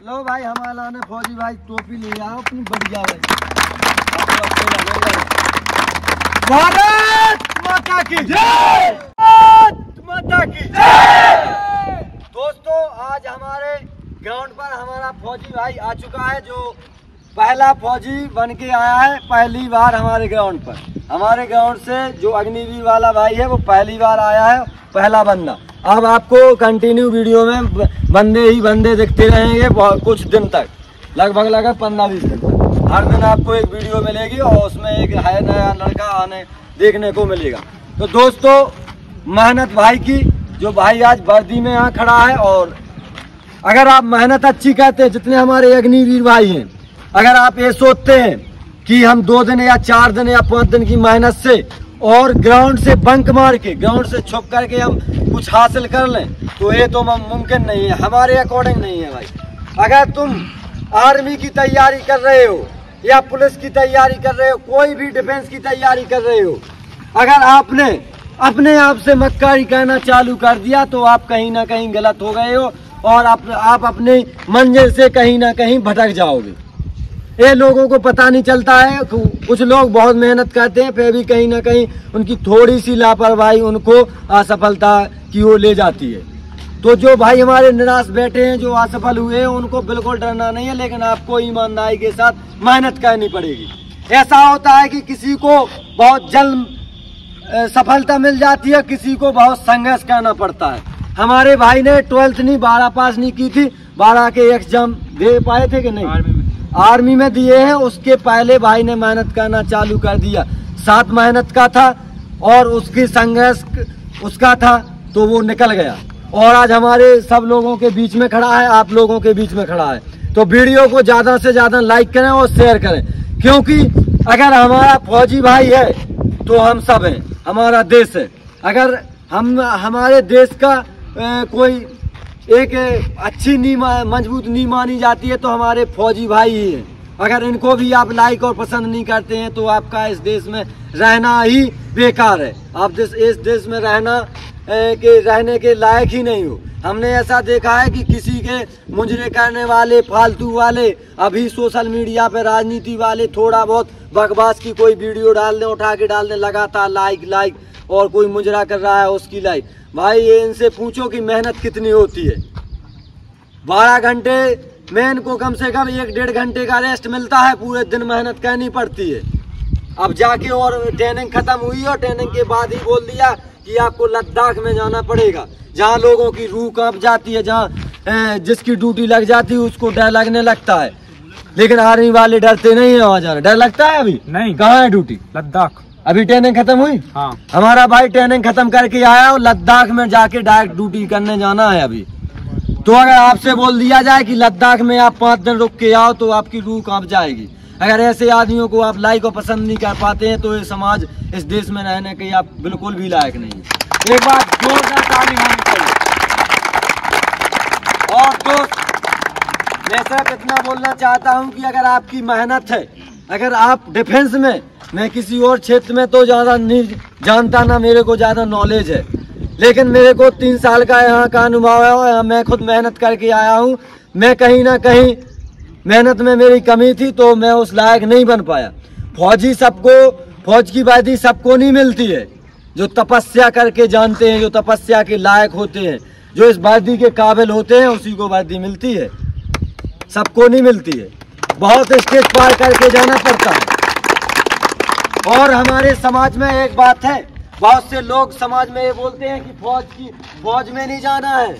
लो भाई हमारा ने फौजी भाई टोपी ले आओ अपनी बढ़िया भाई। भारत माता की जय, भारत माता की जय। दोस्तों आज हमारे ग्राउंड पर हमारा फौजी भाई आ चुका है, जो पहला फौजी बन के आया है पहली बार हमारे ग्राउंड पर। हमारे ग्राउंड से जो अग्निवीर वाला भाई है वो पहली बार आया है, पहला बंदा। अब आपको कंटिन्यू वीडियो में बंदे ही बंदे दिखते रहेंगे कुछ दिन तक, लगभग 15-20 दिन तक। हर दिन आपको एक वीडियो मिलेगी और उसमें एक है नया लड़का आने देखने को मिलेगा। तो दोस्तों मेहनत भाई की, जो भाई आज वर्दी में यहाँ खड़ा है, और अगर आप मेहनत अच्छी करते हैं, जितने हमारे अग्निवीर भाई हैं, अगर आप ये सोचते हैं कि हम 2 दिन या 4 दिन या 5 दिन की मेहनत से और ग्राउंड से बंक मार के, ग्राउंड से छुप करके हम कुछ हासिल कर लें, तो ये तो मुमकिन नहीं है, हमारे अकॉर्डिंग नहीं है भाई। अगर तुम आर्मी की तैयारी कर रहे हो या पुलिस की तैयारी कर रहे हो, कोई भी डिफेंस की तैयारी कर रहे हो, अगर आपने अपने आप से मक्कारी करना चालू कर दिया तो आप कहीं ना कहीं गलत हो गए हो और आप अपने मंजिल से कहीं ना कहीं भटक जाओगे। ये लोगों को पता नहीं चलता है। कुछ लोग बहुत मेहनत करते हैं, फिर भी कहीं ना कहीं उनकी थोड़ी सी लापरवाही उनको असफलता की ओर ले जाती है। तो जो भाई हमारे निराश बैठे हैं, जो असफल हुए हैं, उनको बिल्कुल डरना नहीं है, लेकिन आपको ईमानदारी के साथ मेहनत करनी पड़ेगी। ऐसा होता है कि किसी को बहुत जल्द सफलता मिल जाती है, किसी को बहुत संघर्ष करना पड़ता है। हमारे भाई ने 12th नहीं 12 पास नहीं की थी, 12 के एग्जाम दे पाए थे कि नहीं, आर्मी में दिए हैं। उसके पहले भाई ने मेहनत करना चालू कर दिया, साथ मेहनत का था और उसकी संघर्ष उसका था, तो वो निकल गया और आज हमारे सब लोगों के बीच में खड़ा है, आप लोगों के बीच में खड़ा है। तो वीडियो को ज्यादा से ज्यादा लाइक करें और शेयर करें, क्योंकि अगर हमारा फौजी भाई है तो हम सब हैं, हमारा देश है। अगर हम हमारे देश का कोई एक अच्छी नींव मजबूत नींव मानी जाती है तो हमारे फौजी भाई ही हैं। अगर इनको भी आप लाइक और पसंद नहीं करते हैं तो आपका इस देश में रहना ही बेकार है। आप इस देश में रहने के लायक ही नहीं हो। हमने ऐसा देखा है कि किसी के मुजरे करने वाले, फालतू वाले, अभी सोशल मीडिया पे राजनीति वाले थोड़ा बहुत बकवास की कोई वीडियो डालने, उठा के डालने लगातार लाइक, और कोई मुजरा कर रहा है उसकी लाइक। भाई ये इनसे पूछो कि मेहनत कितनी होती है। 12 घंटे में इनको कम से कम 1-1.5 घंटे का रेस्ट मिलता है, पूरे दिन मेहनत करनी पड़ती है। अब जाके और ट्रेनिंग खत्म हुई और ट्रेनिंग के बाद ही बोल दिया कि आपको लद्दाख में जाना पड़ेगा, जहाँ लोगों की रूह कांप जाती है, जहाँ जिसकी ड्यूटी लग जाती है उसको डर लगने लगता है। लेकिन आर्मी वाले डरते नहीं है वहाँ जाना। डर लगता है अभी नहीं? कहाँ है ड्यूटी? लद्दाख। अभी ट्रेनिंग खत्म हुई? हाँ। हमारा भाई ट्रेनिंग खत्म करके आया और लद्दाख में जाके डायरेक्ट ड्यूटी करने जाना है अभी। तो अगर आपसे बोल दिया जाए कि लद्दाख में आप 5 दिन रुक के आओ तो आपकी रूह कांप जाएगी। अगर ऐसे आदमियों को आप लाइक और पसंद नहीं कर पाते हैं तो ये समाज, इस देश में रहने के आप बिल्कुल भी लायक नहीं है। एक बात जोरदार ताली होनी चाहिए। और दोस्त मैं सिर्फ इतना बोलना चाहता हूँ कि अगर आपकी मेहनत है, अगर आप डिफेंस में, मैं किसी और क्षेत्र में तो ज्यादा नहीं जानता, ना मेरे को ज्यादा नॉलेज है, लेकिन मेरे को 3 साल का यहाँ का अनुभव है। मैं खुद मेहनत करके आया हूँ। मैं कहीं ना कहीं मेहनत में मेरी कमी थी तो मैं उस लायक नहीं बन पाया। फौज की वर्दी सबको नहीं मिलती है। जो तपस्या करके जानते हैं, जो तपस्या के लायक होते हैं, जो इस वर्दी के काबिल होते हैं, उसी को वर्दी मिलती है, सबको नहीं मिलती है। बहुत स्टेज पार करके जाना पड़ता है। और हमारे समाज में एक बात है, बहुत से लोग समाज में ये बोलते हैं कि फौज में नहीं जाना है,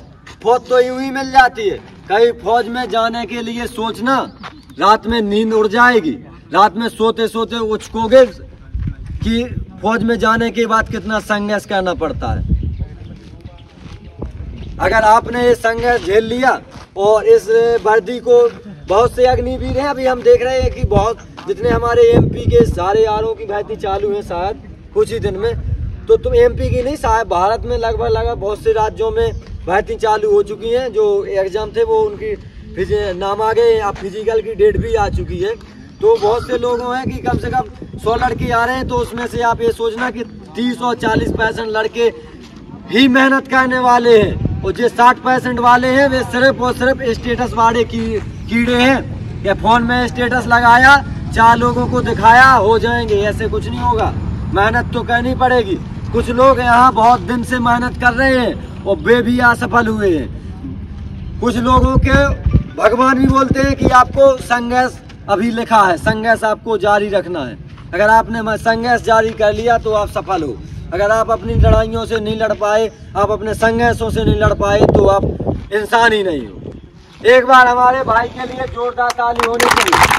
फौज तो यूं ही मिल जाती है। कहीं फौज में जाने के लिए सोचना, रात में नींद उड़ जाएगी, रात में सोते सोते उचकोगे कि फौज में जाने के बाद कितना संघर्ष करना पड़ता है। अगर आपने ये संघर्ष झेल लिया और इस वर्दी को, बहुत से अग्निवीर हैं, अभी हम देख रहे हैं कि बहुत जितने हमारे एमपी के सारे आरओ की भर्ती चालू है शायद कुछ ही दिन में, तो तुम एमपी की नहीं, शायद भारत में लगभग बहुत से राज्यों में भर्ती चालू हो चुकी हैं। जो एग्जाम थे वो उनकी नाम आ गए, अब फिजिकल की डेट भी आ चुकी है। तो बहुत से लोग हैं कि कम से कम 100 लड़के आ रहे हैं, तो उसमें से आप ये सोचना कि 30 और 40% लड़के ही मेहनत करने वाले हैं, और जो 60% वाले हैं वे सिर्फ और सिर्फ स्टेटस वाले कीड़े हैं। कि फोन में स्टेटस लगाया, 4 लोगों को दिखाया, हो जाएंगे, ऐसे कुछ नहीं होगा। मेहनत तो करनी पड़ेगी। कुछ लोग यहाँ बहुत दिन से मेहनत कर रहे हैं और वे भी असफल हुए हैं। कुछ लोगों के भगवान भी बोलते हैं कि आपको संघर्ष अभी लिखा है, संघर्ष आपको जारी रखना है। अगर आपने संघर्ष जारी कर लिया तो आप सफल हो। अगर आप अपनी लड़ाइयों से नहीं लड़ पाए, आप अपने संघर्षों से नहीं लड़ पाए, तो आप इंसान ही नहीं हो। एक बार हमारे भाई के लिए जोरदार ताली होनी चाहिए।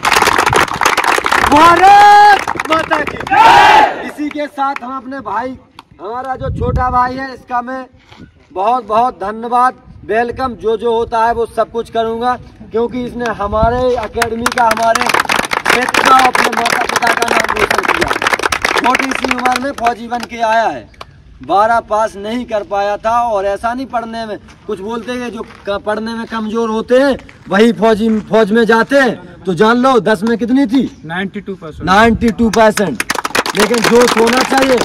भारत माता की जय। इसी के साथ हम अपने भाई, हमारा जो छोटा भाई है, इसका मैं बहुत बहुत धन्यवाद, वेलकम, जो होता है वो सब कुछ करूंगा, क्योंकि इसने हमारे एकेडमी का, हमारे क्षेत्र का, अपने माता पिता का नाम रोशन किया। छोटी सी उम्र में फौजी बन के आया है, 12 पास नहीं कर पाया था। और ऐसा नहीं पढ़ने में, कुछ बोलते हैं जो पढ़ने में कमजोर होते हैं वही फौज में जाते हैं, तो जान लो 10 में कितनी थी? 92%। लेकिन जो होना चाहिए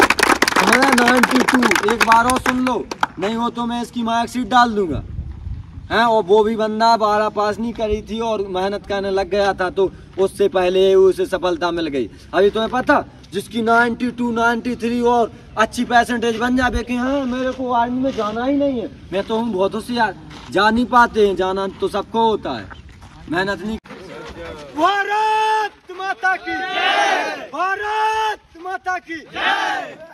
92। एक बार और सुन लो, नहीं हो तो मैं इसकी मार्कशीट डाल दूंगा हैं। और वो भी बंदा 12 पास नहीं करी थी और मेहनत करने लग गया था, तो उससे पहले उसे सफलता मिल गई। अभी तुम्हें पता, जिसकी 92, 93 और अच्छी परसेंटेज बन जाए कि हाँ मेरे को आर्मी में जाना ही नहीं है, मैं तो हूँ बहुत होशियार, जा नहीं पाते हैं। जाना तो सबको होता है, मेहनत नहीं। भारत माता की जय। भारत माता की जय।